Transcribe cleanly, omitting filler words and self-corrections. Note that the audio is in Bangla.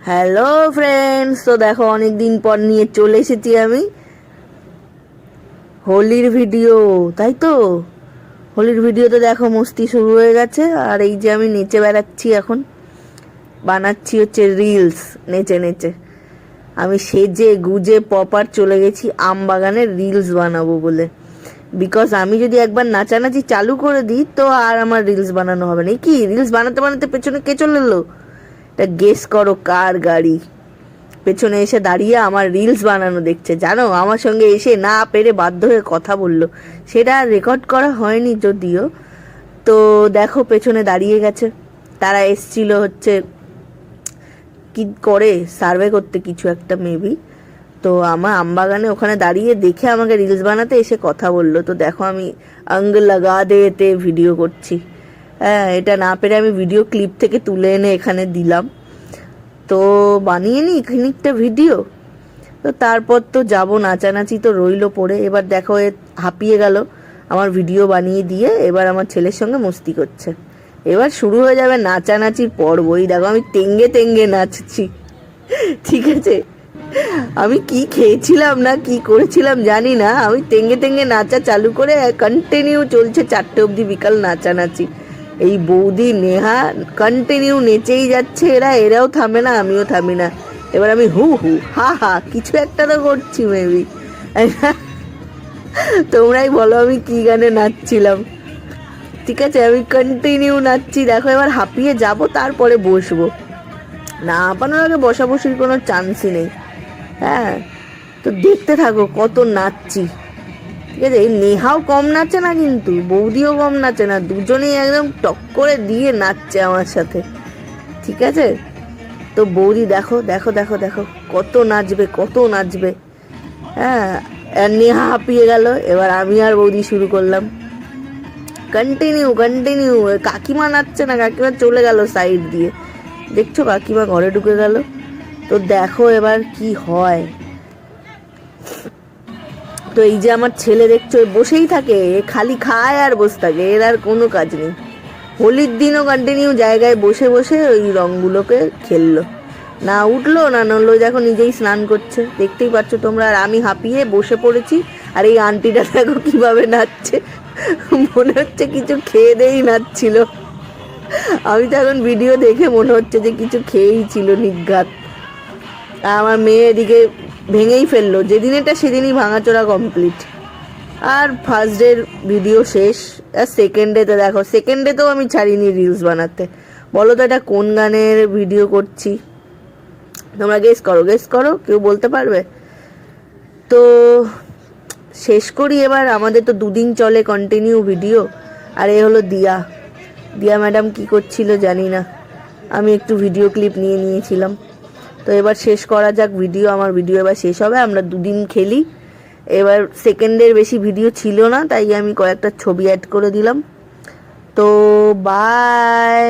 হ্যালো ফ্রেন্ডস, তো দেখো অনেক দিন পর নিয়ে চলে এসেছি আমি হোলির ভিডিও। তাই তো হোলির ভিডিওতে দেখো মস্তি শুরু হয়ে গেছে। আর এই যে আমি নেচে বেড়াচ্ছি, এখন বানাচ্ছি হচ্ছে রিলস নেচে নেচে। আমি সেজে গুজে প্রপার চলে গেছি আম বাগানের রিলস বানাবো বলে। বিকজ আমি যদি একবার নাচানাচি চালু করে দিই তো আর আমার রিলস বানানো হবে না। কি রিলস বানাতে বানাতে পেছনে কে চলে এলো? এটা গেস করো কার গাড়ি পেছনে এসে দাঁড়িয়ে আমার রিলস বানানো দেখছে। জানো, আমার সঙ্গে এসে না পেরে বাধ্য হয়ে কথা বললো। সেটা রেকর্ড করা হয়নি যদিও। তো দেখো পেছনে দাঁড়িয়ে গেছে। তারা এসছিল হচ্ছে কি করে সার্ভে করতে কিছু একটা মেবি। তো আমার আমবাগানে ওখানে দাঁড়িয়ে দেখে আমাকে রিলস বানাতে এসে কথা বললো। তো দেখো আমি অঙ্গ লাগা দেতে ভিডিও করছি। হ্যাঁ, এটা না পেরে আমি ভিডিও ক্লিপ থেকে তুলে এনে এখানে দিলাম। তো বানিয়ে নি খানিকটা ভিডিও। তো তারপর তো যাব, নাচানাচি তো রইলো পড়ে। এবার দেখো এ হাঁপিয়ে গেল আমার ভিডিও বানিয়ে দিয়ে। এবার আমার ছেলের সঙ্গে মস্তি করছে। এবার শুরু হয়ে যাবে নাচানাচির পর্ব। এই দেখো আমি তেঙ্গে তেঙ্গে নাচছি, ঠিক আছে? আমি কি খেয়েছিলাম না কি করেছিলাম জানি না, আমি তেঙ্গে তেঙ্গে নাচা চালু করে কন্টিনিউ চলছে 4টে অবধি বিকাল নাচানাচি। এই বৌদি নেহা কন্টিনিউ নেচেই যাচ্ছে। এরাও থামে না, আমিও থামি না। এবার আমি হু হু হা হা কিছু একটা তো করছি মেবি। তোমরাই বলো আমি কি গানে নাচছিলাম। ঠিক আছে, আমি কন্টিনিউ নাচছি। দেখো এবার হাঁপিয়ে যাব, তারপরে বসবো। না হাঁপানোর আগে বসাবসির কোনো চান্সই নেই। হ্যাঁ, তো দেখতে থাকো কত নাচছি। ঠিক আছে, এই নেহাও কম নাচে না, কিন্তু বৌদিও কম নাচে না। দুজনেই একদম টক করে দিয়ে নাচছে আমার সাথে। ঠিক আছে, তো বৌদি দেখো দেখো দেখো দেখো কত নাচবে কত নাচবে। হ্যাঁ, আর নেহা হাঁপিয়ে গেল। এবার আমি আর বৌদি শুরু করলাম কন্টিনিউ কন্টিনিউ। কাকিমা নাচছে না, কাকিমা চলে গেল সাইড দিয়ে। দেখছো কাকিমা ঘরে ঢুকে গেল। তো দেখো এবার কি হয়। তো এই যে আমার ছেলে দেখছো বসেই থাকে, খালি খায় আর বসে থাকে, এর আর কোনো কাজ নেই। হোলির দিনও কন্টিনিউ জায়গায় বসে বসে ওই রঙগুলোকে খেললো। না উঠলো না নড়লো। দেখো নিজেই স্নান করছে, দেখতেই পাচ্ছ তোমরা। আর আমি হাঁপিয়ে বসে পড়েছি। আর এই আন্টিটা দেখো কিভাবে নাচছে, মনে হচ্ছে কিছু খেয়ে দেই নাচছিল। আমি তো এখন ভিডিও দেখে মনে হচ্ছে যে কিছু খেয়েই ছিল নিঘাত। আমার মেয়ে এদিকে ভেঙেই ফেললো। যেদিন এটা সেদিনই ভাঙাচোরা কমপ্লিট। আর ফার্স্ট ডের ভিডিও শেষ। আর সেকেন্ড ডেতে দেখো, সেকেন্ড ডেতেও আমি ছাড়িনি রিলস বানাতে। বলো তো এটা কোন গানের ভিডিও করছি? তোমরা গেস করো, গেস করো, কেউ বলতে পারবে? তো শেষ করি এবার। আমাদের তো 2 দিন চলে কন্টিনিউ ভিডিও। আর এ হলো দিয়া। দিয়া ম্যাডাম কি করছিল জানি না, আমি একটু ভিডিও ক্লিপ নিয়ে নিয়েছিলাম। তো এবার শেষ করা যাক ভিডিও। আমার ভিডিও এবার শেষ হবে। আমরা 2 দিন খেলি। এবার সেকেন্ডের বেশি ভিডিও ছিল না, তাই আমি কয়েকটা ছবি অ্যাড করে দিলাম। তো বাই।